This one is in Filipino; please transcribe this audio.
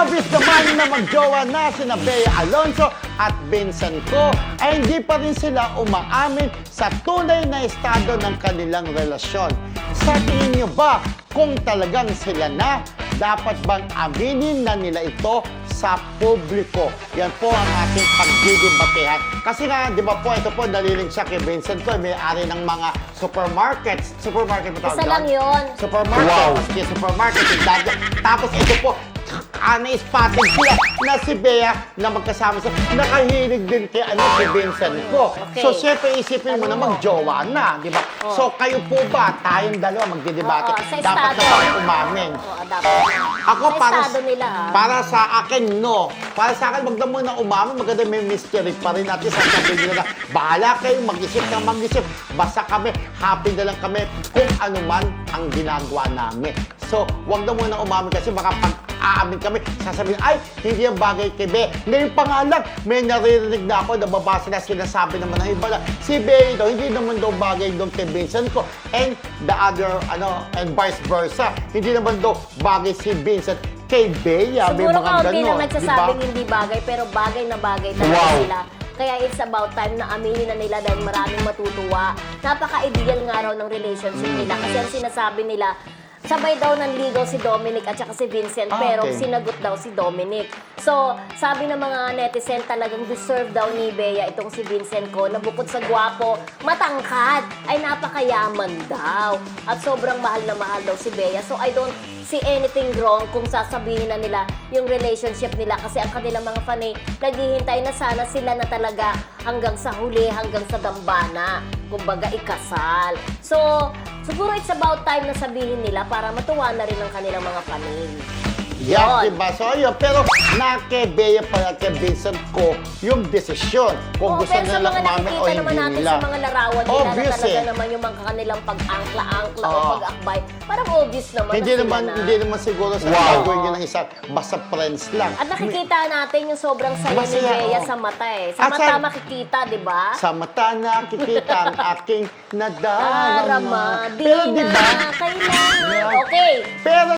Obvious naman na magjowa na sina Bea Alonzo at Vincent Co ay hindi pa rin sila umaamin sa tunay na estado ng kanilang relasyon. Sa tingin niyo ba kung talagang sila na, dapat bang aminin na nila ito sa publiko? Yan po ang ating pagdidebatehan. Kasi nga, di ba po, ito po, naliling siya kay Vincent Co, may-ari ng mga supermarkets. Supermarket po tawag Isa lang yun. Supermarket. Wow. Kasi supermarket. Yung dati. Tapos ito po, na-spotted sila na si Bea na magkasama sa nakahilig din kay Vincent Co. Okay. So, syempre, isipin mo na Ano mo? magjowa na, di ba? Oh. So, kayo po ba, tayong dalawa magdidebate, Oo, sa dapat na estado. ba umamin? Oo, dapat. Ako Sa para estado nila, ha? para sa akin no. Para sa akin wag na muna umamin, maganda may mystery pa rin natin sasabihin nila na bahala kayo mag-isip na mag-isip. Basta kami, happy na lang kami kung ano man ang ginagawa namin. So, wag na muna umamin kasi baka pag aamin kami, sasabihin, ay, hindi ang bagay kay Bea. Ngayon pa nga lang, may naririnig na ako, nababasa na sinasabi naman ng iba na, si Bea daw, hindi naman daw bagay doon kay Vincent Co. And the other, and vice versa. Hindi naman daw bagay si Vincent kay Bea. May Siguro mga kaunti ganon, lang nagsasabing diba? hindi bagay, pero bagay na bagay talaga Wow. sila. Kaya it's about time na aminin na nila dahil maraming matutuwa. Napaka-ideal nga raw ng relationship nila. Kasi ang sinasabi nila, sabay daw ng ligaw si Dominic at saka si Vincent, pero Okay. sinagot daw si Dominic. So, sabi ng mga netizen, talagang deserve daw ni Bea itong si Vincent Co, na bukod sa gwapo, matangkad, ay napakayaman daw. At sobrang mahal na mahal daw si Bea. So, I don't see anything wrong kung sasabihin na nila yung relationship nila kasi ang kanilang mga fanay naghihintay na sana sila na talaga hanggang sa huli, hanggang sa dambana. Kumbaga, ikasal. So, siguro it's about time na sabihin nila para matuwa na rin ang kanilang mga fanay. Yeah, Yun. diba? So, ayun. Pero na kay Bea pala, kay Vincent Co, yung desisyon. Kung Oo, gusto pero sa nila mga umamin o nakikita naman hindi natin nila. sa mga larawan nila Obvious na talaga eh. naman yung mga kanilang pag-angkla-angkla o Oo. pag-akbay. Parang obvious naman Hindi na sila naman, na. hindi naman siguro sa Wow. gagawin nyo ng isa, basta friends lang. At nakikita natin yung sobrang saya ni Masaya, Bea oo. sa mata eh. Sa At mata sa- makikita, di ba? Sa mata nakikita ang aking nadarama. Darama, di Pero na diba? kailangan. Yeah. Okay. Pero